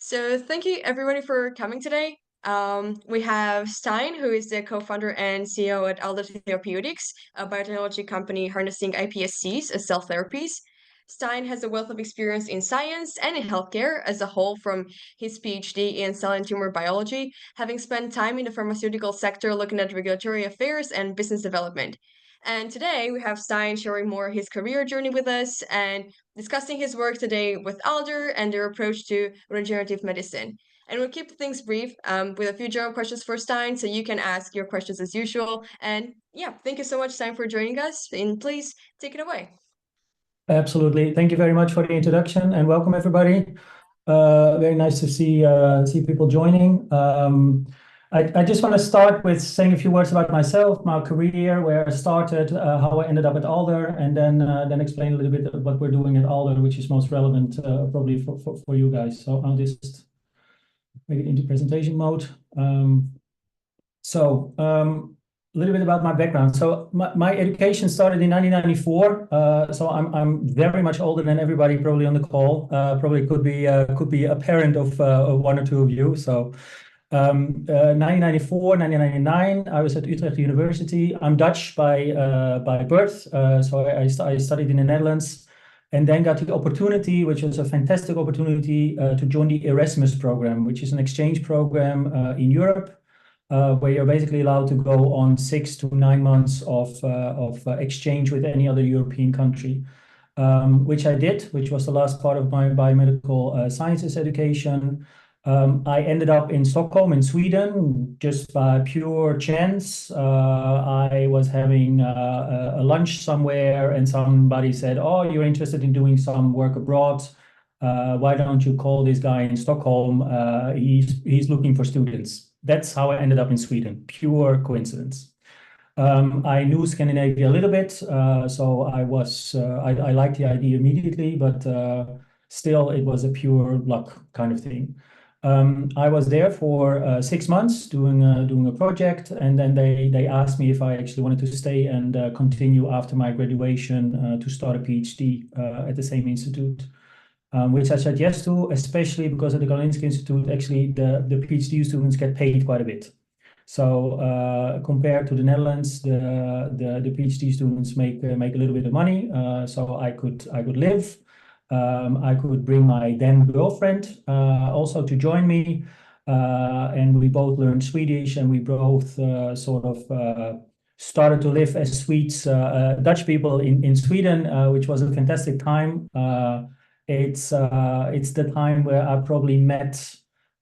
So thank you everybody for coming today. We have Stijn, who is the co-founder and CEO at Alder Therapeutics, a biotechnology company harnessing iPSCs as cell therapies. Stijn has a wealth of experience in science and in healthcare as a whole, from his PhD in cell and tumor biology, having spent time in the pharmaceutical sector looking at regulatory affairs and business development. And today we have Stijn sharing more his career journey with us and discussing his work today with Alder and their approach to regenerative medicine. And we'll keep things brief with a few general questions for Stijn, so you can ask your questions as usual. And yeah, thank you so much, Stijn, for joining us. And please take it away. Absolutely. Thank you very much for the introduction and welcome everybody. Very nice to see people joining. I just want to start with saying a few words about myself, my career, where I started, how I ended up at Alder, and then explain a little bit of what we're doing at Alder, which is most relevant probably for you guys. So I'll just make it into presentation mode. A little bit about my background. So my education started in 1994. So I'm very much older than everybody probably on the call. Probably could be a parent of one or two of you. So 1994, 1999, I was at Utrecht University. I'm Dutch by birth. So I studied in the Netherlands and then got the opportunity, which was a fantastic opportunity, to join the Erasmus program, which is an exchange program in Europe. Where you're basically allowed to go on 6 to 9 months of exchange with any other European country, which I did, which was the last part of my biomedical sciences education. I ended up in Stockholm in Sweden just by pure chance. I was having a lunch somewhere and somebody said, "Oh, you're interested in doing some work abroad. Why don't you call this guy in Stockholm? He's looking for students." That's how I ended up in Sweden, pure coincidence. I knew Scandinavia a little bit, so I liked the idea immediately, but still it was a pure luck kind of thing. I was there for 6 months doing a project, and then they asked me if I actually wanted to stay and continue after my graduation to start a PhD at the same institute. Which I said yes to, especially because at the Karolinska Institute, actually the PhD students get paid quite a bit. So compared to the Netherlands, the PhD students make a little bit of money. So I could live. I could bring my then girlfriend also to join me, and we both learned Swedish, and we both started to live as Swedes, Dutch people in Sweden, which was a fantastic time. It's the time where I probably met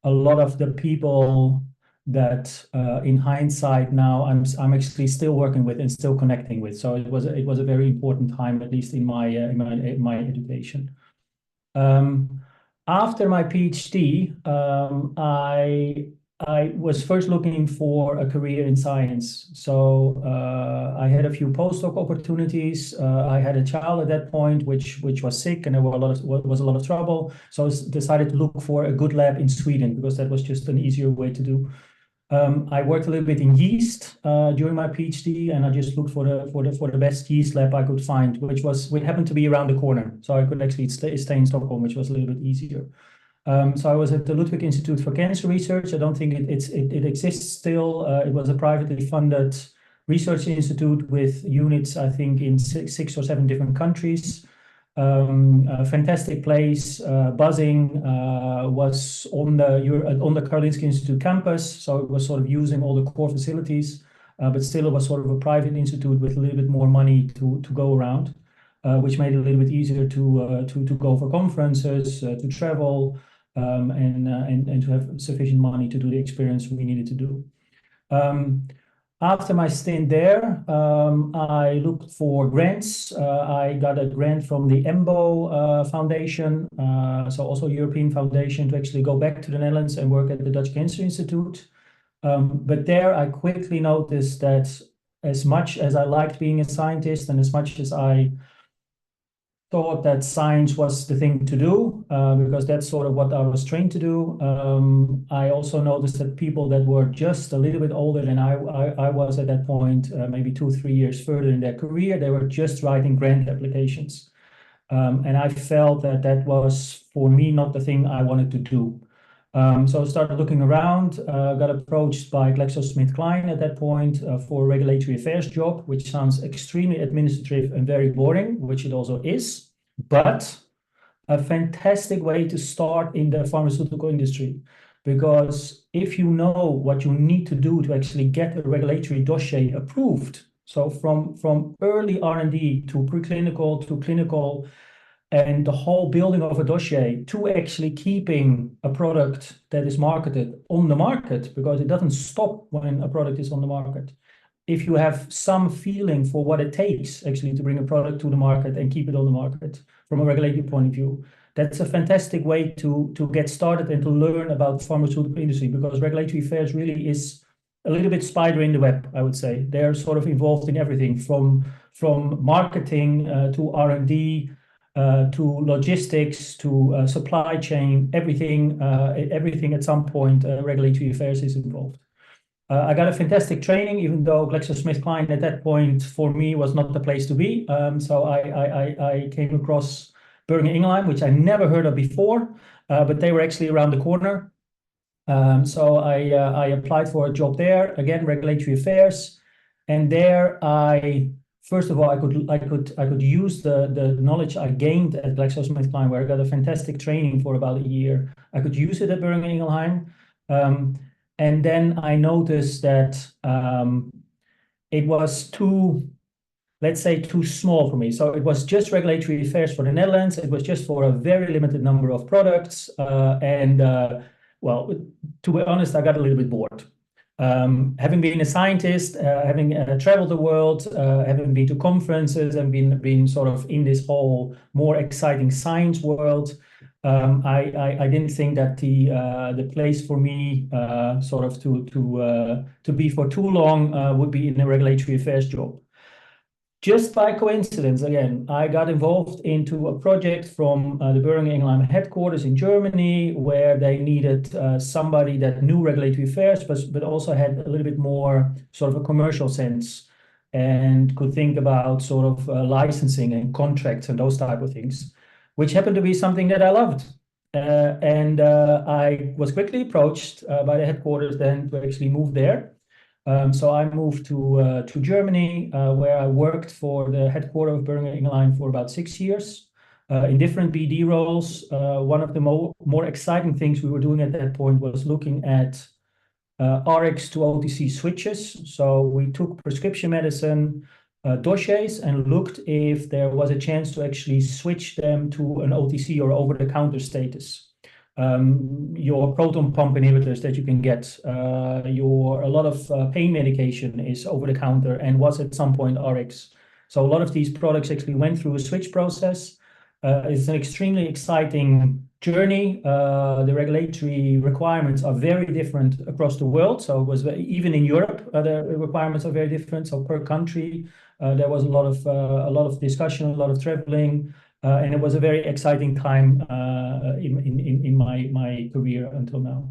a lot of the people that, in hindsight, now I'm actually still working with and still connecting with. So it was a very important time, at least in my education. After my PhD, I was first looking for a career in science. So I had a few postdoc opportunities. I had a child at that point, which was sick, and there was a lot of trouble. So I decided to look for a good lab in Sweden because that was just an easier way to do. I worked a little bit in yeast during my PhD, and I just looked for the best yeast lab I could find, which happened to be around the corner. So I could actually stay in Stockholm, which was a little bit easier. So I was at the Ludwig Institute for Cancer Research. I don't think it exists still. It was a privately funded research institute with units, I think, in six or seven different countries. A fantastic place, buzzing, was on the Karolinska Institute campus. So it was sort of using all the core facilities, but still it was sort of a private institute with a little bit more money to go around, which made it a little bit easier to go for conferences, to travel, and to have sufficient money to do the experience we needed to do. After my stint there, I looked for grants. I got a grant from the EMBO Foundation, so also a European foundation, to actually go back to the Netherlands and work at the Dutch Cancer Institute. But there I quickly noticed that as much as I liked being a scientist and as much as I thought that science was the thing to do, because that's sort of what I was trained to do. I also noticed that people that were just a little bit older than I was at that point, maybe 2-3 years further in their career, they were just writing grant applications. And I felt that was, for me, not the thing I wanted to do. So I started looking around, got approached by GlaxoSmithKline at that point for a regulatory affairs job, which sounds extremely administrative and very boring, which it also is, but a fantastic way to start in the pharmaceutical industry. Because if you know what you need to do to actually get a regulatory dossier approved, so from early R&D to preclinical to clinical, and the whole building of a dossier to actually keeping a product that is marketed on the market, because it doesn't stop when a product is on the market. If you have some feeling for what it takes actually to bring a product to the market and keep it on the market from a regulatory point of view, that's a fantastic way to get started and to learn about pharmaceutical industry, because regulatory affairs really is a little bit spider in the web, I would say. They're sort of involved in everything from marketing to R&D, to logistics, to supply chain, everything at some point, regulatory affairs is involved. I got a fantastic training, even though GlaxoSmithKline at that point for me was not the place to be. So I came across Boehringer Ingelheim, which I never heard of before, but they were actually around the corner. So I applied for a job there, again, regulatory affairs, and there first of all, I could use the knowledge I gained at GlaxoSmithKline, where I got a fantastic training for about a year. I could use it at Boehringer Ingelheim, and then I noticed that it was let's say, too small for me. So it was just regulatory affairs for the Netherlands. It was just for a very limited number of products, well, to be honest, I got a little bit bored. Having been a scientist, having traveled the world, having been to conferences and been sort of in this whole more exciting science world, I didn't think that the place for me sort of to be for too long would be in a regulatory affairs job. Just by coincidence, again, I got involved into a project from the Boehringer Ingelheim headquarters in Germany, where they needed somebody that knew regulatory affairs, but also had a little bit more sort of a commercial sense and could think about sort of licensing and contracts and those type of things, which happened to be something that I loved. And I was quickly approached by the headquarters then to actually move there. So I moved to Germany, where I worked for the headquarters of Boehringer Ingelheim for about 6 years in different BD roles. One of the more exciting things we were doing at that point was looking at RX to OTC switches. So we took prescription medicine dossiers and looked if there was a chance to actually switch them to an OTC or over-the-counter status. Your proton pump inhibitors that you can get, a lot of pain medication is over the counter and was at some point RX. So a lot of these products actually went through a switch process. It's an extremely exciting journey. The regulatory requirements are very different across the world. So it was even in Europe, the requirements are very different. So per country, there was a lot of discussion, a lot of traveling. And it was a very exciting time in my career until now.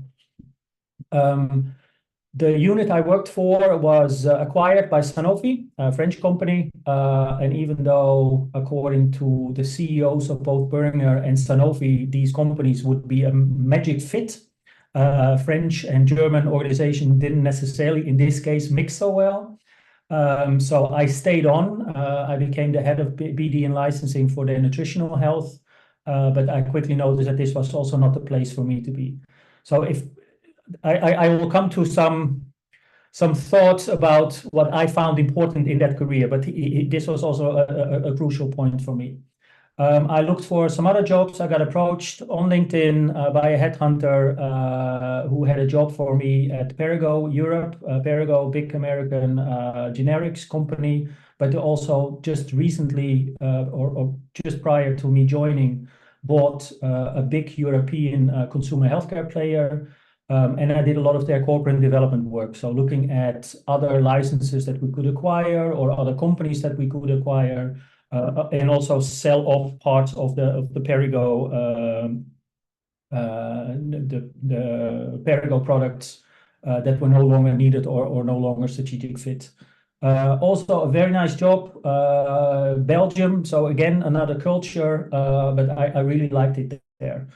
The unit I worked for was acquired by Sanofi, a French company. And even though, according to the CEOs of both Boehringer and Sanofi, these companies would be a magic fit, French and German organization didn't necessarily, in this case, mix so well. So I stayed on. I became the head of BD and licensing for their nutritional health, but I quickly noticed that this was also not the place for me to be. So if I will come to some thoughts about what I found important in that career, but this was also a crucial point for me. I looked for some other jobs. I got approached on LinkedIn by a headhunter who had a job for me at Perrigo Europe. Perrigo, big American generics company, but also just recently or just prior to me joining, bought a big European consumer healthcare player. And I did a lot of their corporate development work. So looking at other licenses that we could acquire or other companies that we could acquire. And also sell off parts of the Perrigo the Perrigo products that were no longer needed or no longer strategic fit. Also a very nice job, Belgium. So again, another culture, but I really liked it there.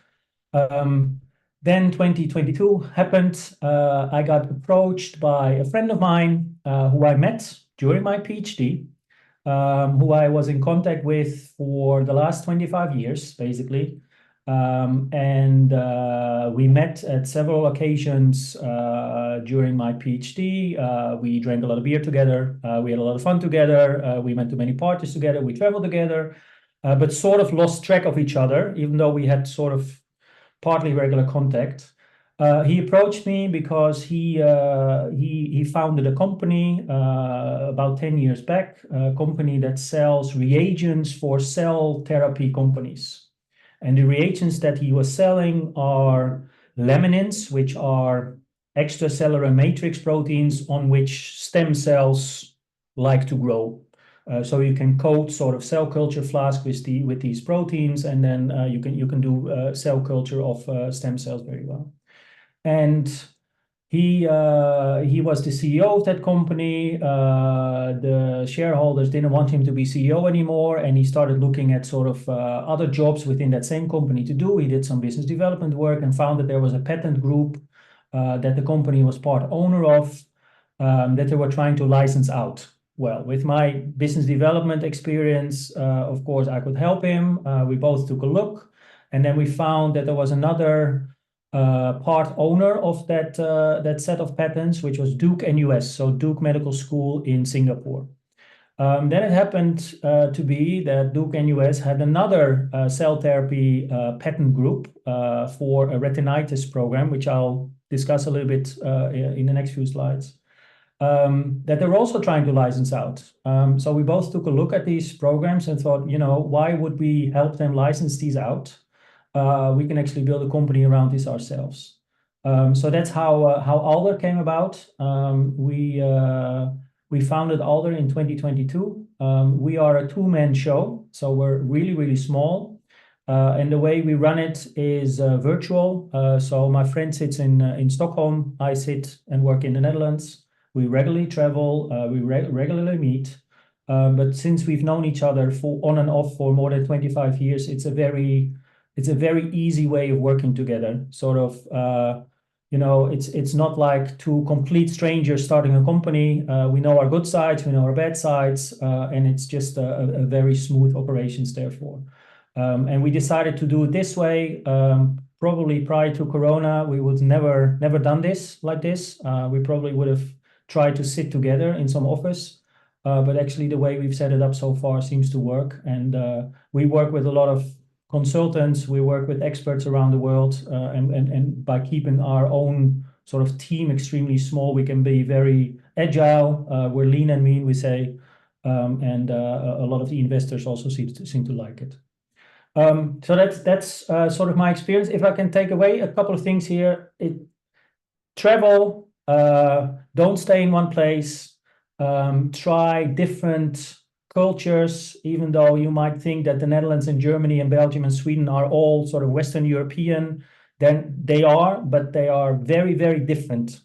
Then 2022 happened. I got approached by a friend of mine who I met during my PhD, who I was in contact with for the last 25 years, basically. And we met at several occasions during my PhD. We drank a lot of beer together. We had a lot of fun together. We went to many parties together. We traveled together, but sort of lost track of each other, even though we had sort of partly regular contact. He approached me because he founded a company about 10 years back, a company that sells reagents for cell therapy companies. And the reagents that he was selling are laminins, which are extracellular matrix proteins on which stem cells like to grow. So you can coat sort of cell culture flask with these proteins, and then you can do cell culture of stem cells very well. And he was the CEO of that company. The shareholders didn't want him to be CEO anymore, and he started looking at sort of other jobs within that same company to do. He did some business development work and found that there was a patent group that the company was part owner of, that they were trying to license out. Well, with my business development experience, of course, I could help him. We both took a look, and then we found that there was another part owner of that set of patents, which was Duke NUS, so Duke Medical School in Singapore. Then it happened to be that Duke NUS had another cell therapy patent group for a retinitis program, which I'll discuss a little bit in the next few slides. That they're also trying to license out. So we both took a look at these programs and thought, why would we help them license these out? We can actually build a company around this ourselves. So that's how Alder came about. We founded Alder in 2022. We are a two-man show, so we're really, really small. And the way we run it is virtual. So my friend sits in Stockholm. I sit and work in the Netherlands. We regularly travel, we regularly meet, but since we've known each other on and off for more than 25 years, it's a very easy way of working together. Sort of, it's not like two complete strangers starting a company. We know our good sides, we know our bad sides, and it's just a very smooth operations therefore. And we decided to do it this way. Probably prior to Corona, we would never done this like this. We probably would have try to sit together in some office, but actually the way we've set it up so far seems to work. And we work with a lot of consultants, we work with experts around the world, and by keeping our own sort of team extremely small, we can be very agile. We're lean and mean, we say, and a lot of the investors also seem to like it. So that's sort of my experience. If I can take away a couple of things here, travel. Don't stay in one place. Try different cultures, even though you might think that the Netherlands and Germany and Belgium and Sweden are all sort of Western European. Then they are, but they are very, very different.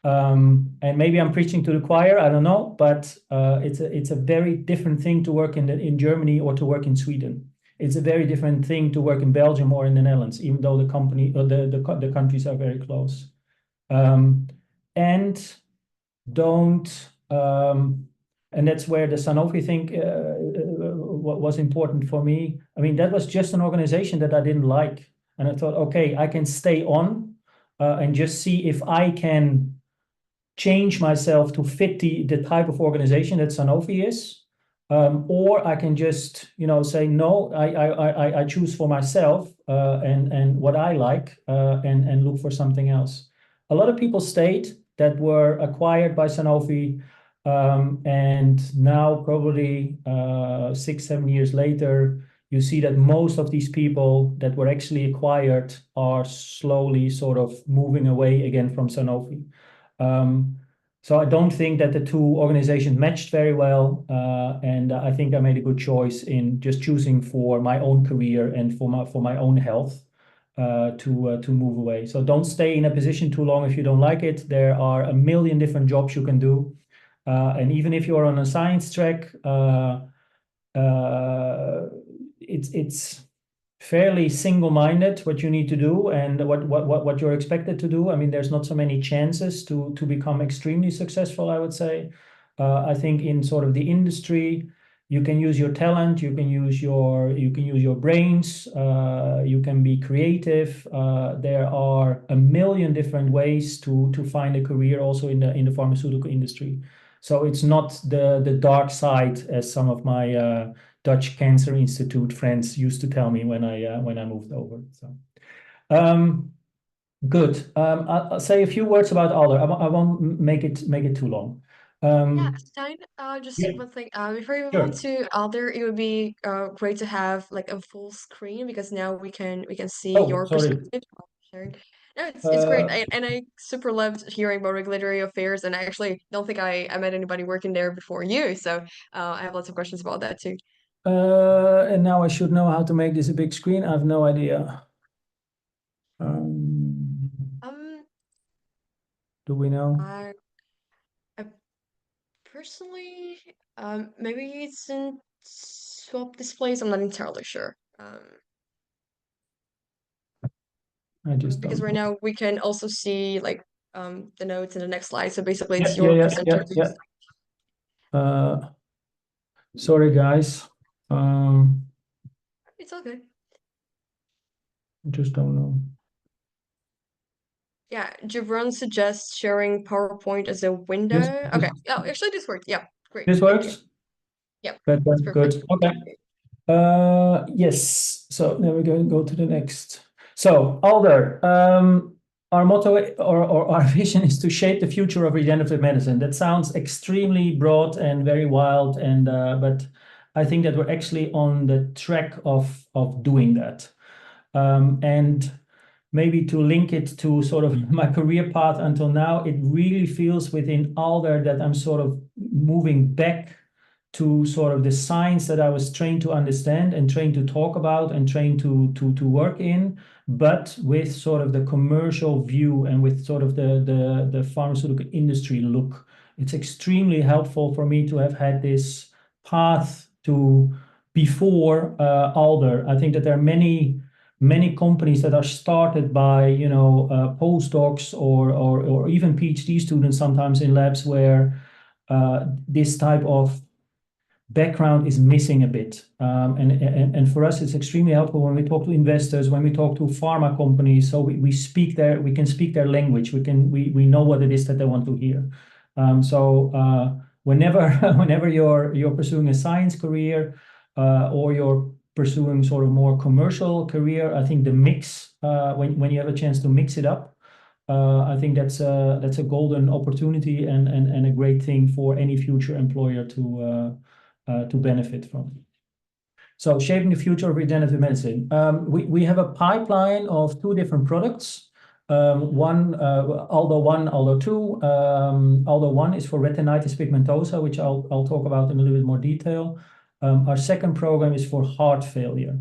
And maybe I'm preaching to the choir, I don't know, but it's a very different thing to work in Germany or to work in Sweden. It's a very different thing to work in Belgium or in the Netherlands, even though the company or the countries are very close. And don't, and that's where the Sanofi thing was important for me. I mean, that was just an organization that I didn't like. And I thought, okay, I can stay on and just see if I can change myself to fit the type of organization that Sanofi is. Or I can just, say, no, I choose for myself and what I like and look for something else. A lot of people stayed that were acquired by Sanofi, and now probably 6-7 years later, you see that most of these people that were actually acquired are slowly sort of moving away again from Sanofi. So I don't think that the two organizations matched very well, and I think I made a good choice in just choosing for my own career and for my own health. To move away. So don't stay in a position too long if you don't like it. There are a million different jobs you can do. And even if you're on a science track, it's fairly single-minded what you need to do and what you're expected to do. I mean, there's not so many chances to become extremely successful, I would say. I think in sort of the industry, you can use your talent, you can use your brains, you can be creative. There are a million different ways to find a career also in the pharmaceutical industry. So it's not the dark side as some of my Dutch Cancer Institute friends used to tell me when I moved over. So good. I'll say a few words about Alder. I won't make it too long. Yeah, Stijn, just Yeah, one thing. Before we move on sure. to Alder, it would be great to have like a full screen because now we can see Oh, your sorry. perspective of sharing. No, it's great. Uh, And I super loved hearing about regulatory affairs, and I actually don't think I met anybody working there before you, so I have lots of questions about that too. and now I should know how to make this a big screen. I have no idea. Um, Um, do we know? I I personally, maybe it's in swap displays. I'm not entirely sure. I just Because don't right know. now we can also see like the notes in the next slide. So basically, Yeah, it's yeah, your yeah, yeah, presenter. yeah. Sorry, guys. Um, It's okay. I just don't know. Yeah, Gibran suggests sharing PowerPoint as a This window. this Okay. Oh, actually, this worked. Yeah, great. this Thank you. works? Yep, Better. that's perfect. Good. Okay. Yes. So now we're going to go to the next. So Alder, our motto or our vision is to shape the future of regenerative medicine. That sounds extremely broad and very wild, and but I think that we're actually on the track of doing that. And maybe to link it to sort of my career path until now, it really feels within Alder that I'm sort of moving back to sort of the science that I was trained to understand and trained to talk about and trained to work in, but with sort of the commercial view and with sort of the pharmaceutical industry look. It's extremely helpful for me to have had this path to before Alder. I think that there are many companies that are started by postdocs or even PhD students sometimes in labs where this type of background is missing a bit. And for us, it's extremely helpful when we talk to investors, when we talk to pharma companies. So we can speak their language. We know what it is that they want to hear. Whenever whenever you're pursuing a science career or you're pursuing sort of more commercial career, I think the mix when you have a chance to mix it up. I think that's a golden opportunity and a great thing for any future employer to benefit from. So shaping the future of regenerative medicine. We have a pipeline of two different products. One, Aldo 1, Aldo 2. Aldo 1 is for retinitis pigmentosa, which I'll talk about in a little bit more detail. Our second program is for heart failure.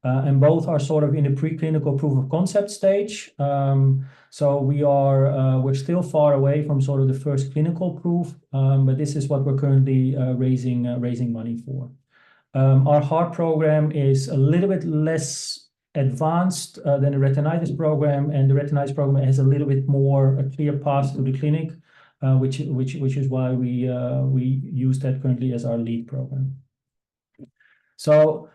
And both are sort of in the preclinical proof of concept stage. So we're still far away from sort of the first clinical proof, but this is what we're currently raising money for. Our heart program is a little bit less advanced than the retinitis program, and the retinitis program has a little bit more a clear path to the clinic, which is why we use that currently as our lead program. So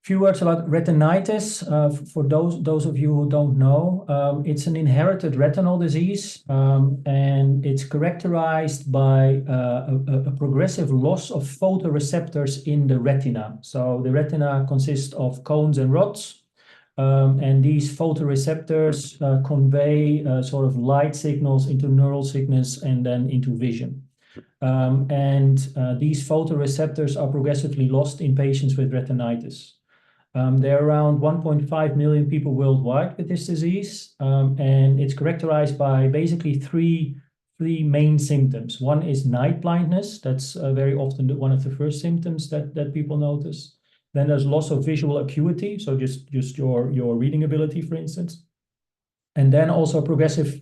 few words about retinitis. For those of you who don't know, it's an inherited retinal disease, and it's characterized by a progressive loss of photoreceptors in the retina. So the retina consists of cones and rods, and these photoreceptors convey sort of light signals into neural signals and then into vision. These photoreceptors are progressively lost in patients with retinitis. There are around 1.5 million people worldwide with this disease, and it's characterized by basically three main symptoms. One is night blindness. That's very often one of the first symptoms that people notice. Then there's loss of visual acuity, so just your reading ability, for instance. And then also progressive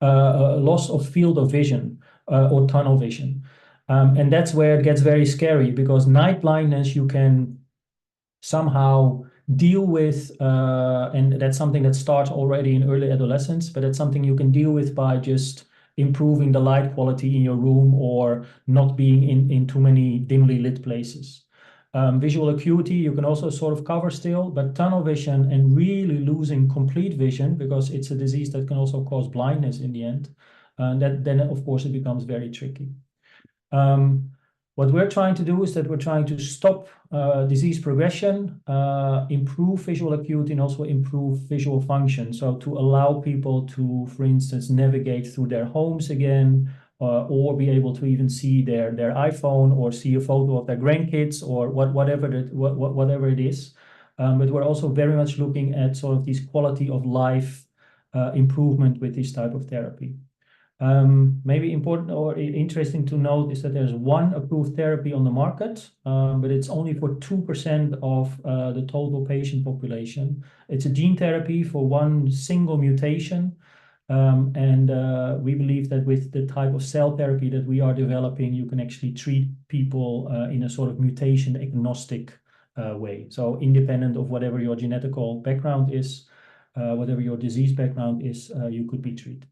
loss of field of vision or tunnel vision. And that's where it gets very scary because night blindness, you can somehow deal with, and that's something that starts already in early adolescence, but it's something you can deal with by just improving the light quality in your room or not being in too many dimly lit places. Visual acuity, you can also sort of cover still, but tunnel vision and really losing complete vision, because it's a disease that can also cause blindness in the end, then of course it becomes very tricky. What we're trying to do is that we're trying to stop disease progression, improve visual acuity, and also improve visual function. So to allow people to, for instance, navigate through their homes again, or be able to even see their iPhone or see a photo of their grandkids or whatever it is. But we're also very much looking at sort of this quality of life improvement with this type of therapy. Maybe important or interesting to note is that there's one approved therapy on the market, but it's only for 2% of the total patient population. It's a gene therapy for one single mutation. And we believe that with the type of cell therapy that we are developing, you can actually treat people in a sort of mutation agnostic way. So independent of whatever your genetical background is, whatever your disease background is, you could be treated.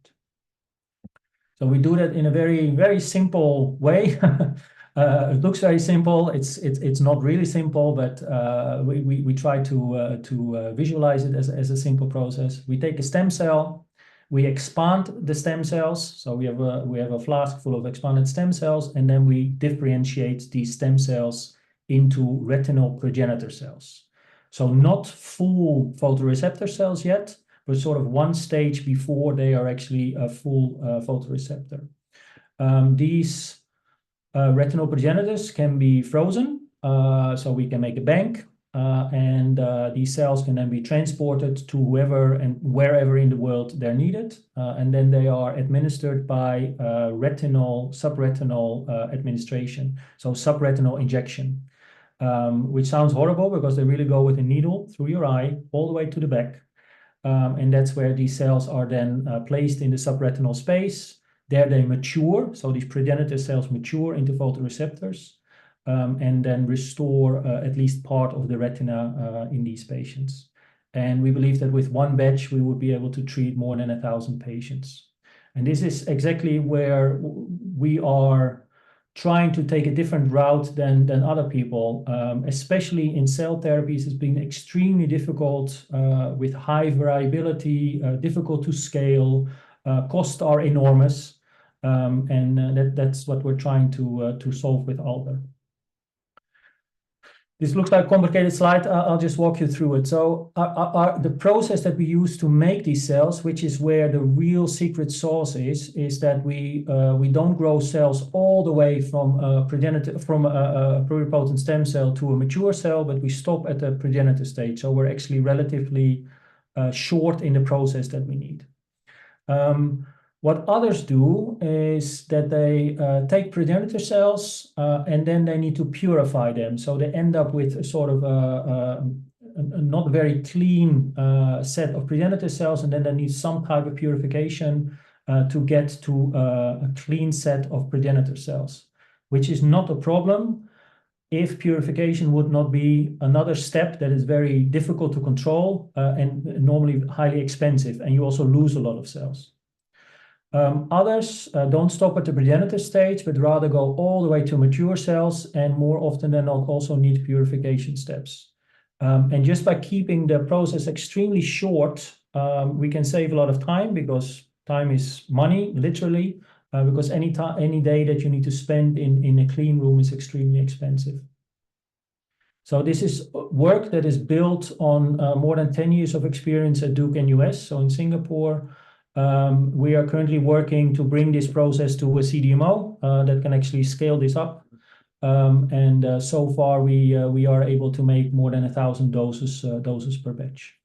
So we do that in a very, very simple way. It looks very simple. It's not really simple, but we try to visualize it as a simple process. We take a stem cell, we expand the stem cells. So we have a flask full of expanded stem cells, and then we differentiate these stem cells into retinal progenitor cells. So not full photoreceptor cells yet, but sort of one stage before they are actually a full photoreceptor. These retinal progenitors can be frozen, so we can make a bank, and these cells can then be transported to whoever and wherever in the world they're needed, and then they are administered by subretinal administration, so subretinal injection, which sounds horrible because they really go with a needle through your eye all the way to the back. And that's where these cells are then placed in the subretinal space. There they mature, so these progenitor cells mature into photoreceptors, and then restore at least part of the retina in these patients. And we believe that with one batch, we would be able to treat more than 1,000 patients. And this is exactly where we are trying to take a different route than other people, especially in cell therapies. It's been extremely difficult with high variability, difficult to scale, costs are enormous, and that's what we're trying to solve with Alder. This looks like a complicated slide. I'll just walk you through it. So the process that we use to make these cells, which is where the real secret sauce is that we don't grow cells all the way from a pluripotent stem cell to a mature cell, but we stop at the progenitor stage. So we're actually relatively short in the process that we need. What others do is that they take progenitor cells and then they need to purify them. So they end up with a sort of a not very clean set of progenitor cells, and then they need some type of purification to get to a clean set of progenitor cells, which is not a problem if purification would not be another step that is very difficult to control and normally highly expensive, and you also lose a lot of cells. Others don't stop at the progenitor stage, but rather go all the way to mature cells, and more often than not also need purification steps. And just by keeping the process extremely short, we can save a lot of time, because time is money, literally, because any day that you need to spend in a clean room is extremely expensive. So this is work that is built on more than 10 years of experience at Duke and US, so in Singapore. We are currently working to bring this process to a CDMO that can actually scale this up. And so far we are able to make more than 1,000 doses per batch.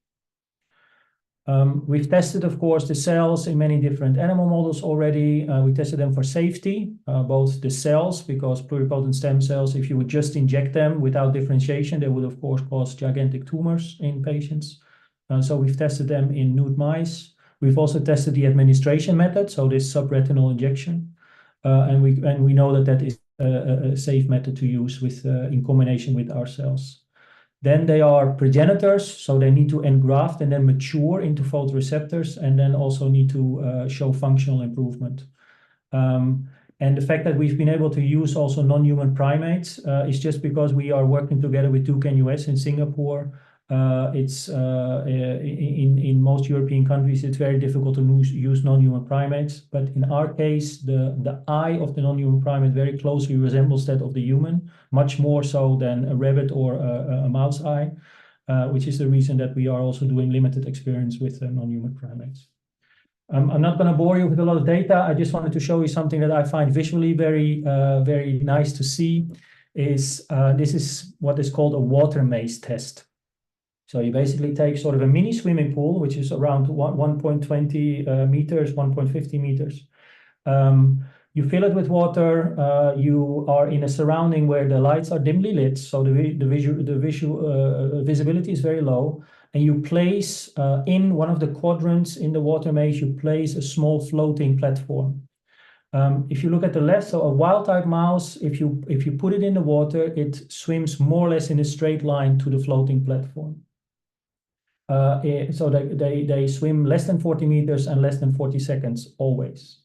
We've tested, of course, the cells in many different animal models already. We tested them for safety, both the cells, because pluripotent stem cells, if you would just inject them without differentiation, they would, of course, cause gigantic tumors in patients. So we've tested them in nude mice. We've also tested the administration method, so this subretinal injection, and we know that is a safe method to use with in combination with our cells. Then they are progenitors, so they need to engraft and then mature into photoreceptors, and then also need to show functional improvement. And the fact that we've been able to use also non-human primates is just because we are working together with Duke NUS in Singapore. In most European countries, it's very difficult to use non-human primates. But in our case, the eye of the non-human primate very closely resembles that of the human, much more so than a rabbit or a mouse eye, which is the reason that we are also doing limited experience with non-human primates. I'm not going to bore you with a lot of data. I just wanted to show you something that I find visually very, very nice to see. This is what is called a water maze test. So you basically take sort of a mini swimming pool, which is around 1.20 meters, 1.50 meters. You fill it with water. You are in a surrounding where the lights are dimly lit, so the visibility is very low. And you place in one of the quadrants in the water maze, you place a small floating platform. If you look at the left, so a wild type mouse, if you put it in the water, it swims more or less in a straight line to the floating platform. So they swim less than 40 meters and less than 40 seconds always.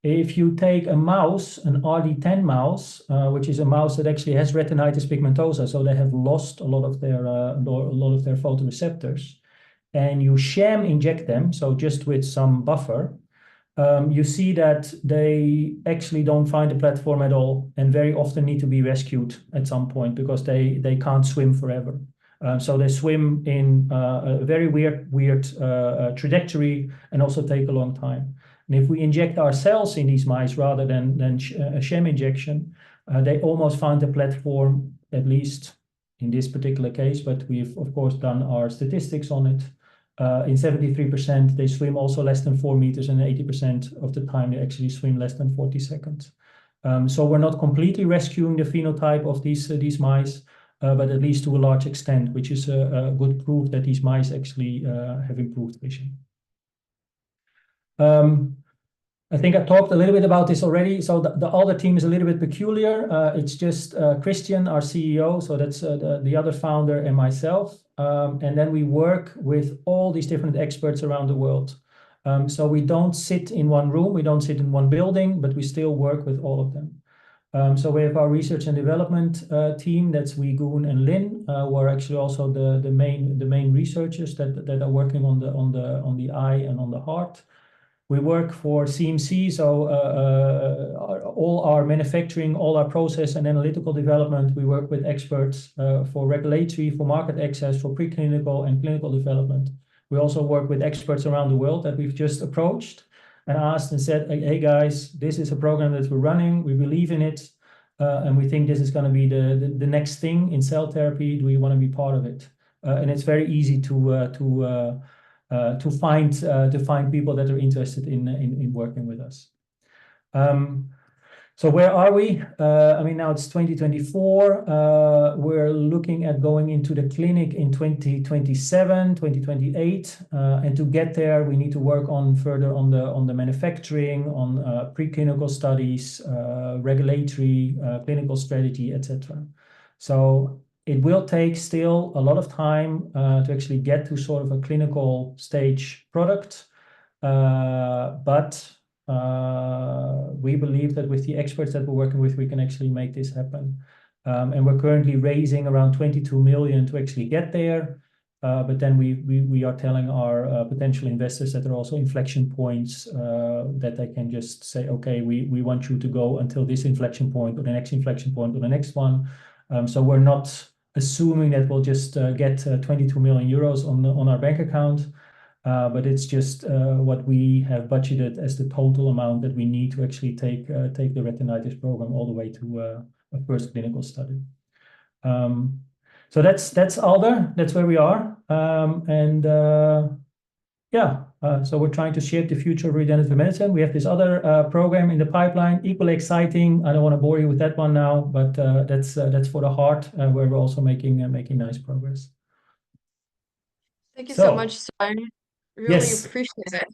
If you take a mouse, an RD10 mouse, which is a mouse that actually has retinitis pigmentosa, so they have lost a lot of their photoreceptors, and you sham inject them, so just with some buffer, you see that they actually don't find a platform at all, and very often need to be rescued at some point because they can't swim forever. So they swim in a very weird trajectory and also take a long time. And if we inject our cells in these mice rather than a sham injection, they almost find a platform, at least in this particular case, but we've of course done our statistics on it. In 73%, they swim also less than 4 meters, and 80% of the time they actually swim less than 40 seconds. So we're not completely rescuing the phenotype of these mice, but at least to a large extent, which is a good proof that these mice actually have improved vision. I think I talked a little bit about this already. So the Alder team is a little bit peculiar. It's just Christian, our CEO, so that's the other founder, and myself. And then we work with all these different experts around the world. So we don't sit in one room, we don't sit in one building, but we still work with all of them. So we have our research and development team, that's Goon and Lin, who are actually also the main researchers that are working on the eye and on the heart. We work for CMC, so all our manufacturing, all our process and analytical development. We work with experts for regulatory, for market access, for preclinical and clinical development. We also work with experts around the world that we've just approached and asked and said, hey guys, this is a program that we're running, we believe in it, and we think this is going to be the next thing in cell therapy. Do you want to be part of it? And it's very easy to find people that are interested in working with us. So where are we? I mean, now it's 2024. We're looking at going into the clinic in 2027, 2028. And to get there, we need to work further on the manufacturing, on preclinical studies, regulatory, clinical strategy, etc. So it will take still a lot of time to actually get to sort of a clinical stage product, but we believe that with the experts that we're working with, we can actually make this happen. And we're currently raising around 22 million to actually get there. But then we are telling our potential investors that there are also inflection points that they can just say, okay, we want you to go until this inflection point or the next inflection point or the next one. So we're not assuming that we'll just get 22 million euros on our bank account, but it's just what we have budgeted as the total amount that we need to actually take the retinitis program all the way to a first clinical study. So that's Alder, that's where we are, so we're trying to shape the future of regenerative medicine. We have this other program in the pipeline, equally exciting. I don't want to bore you with that one now, but that's for the heart, where we're also making nice progress. Thank you so much, Stijn. Really Yes. appreciate it.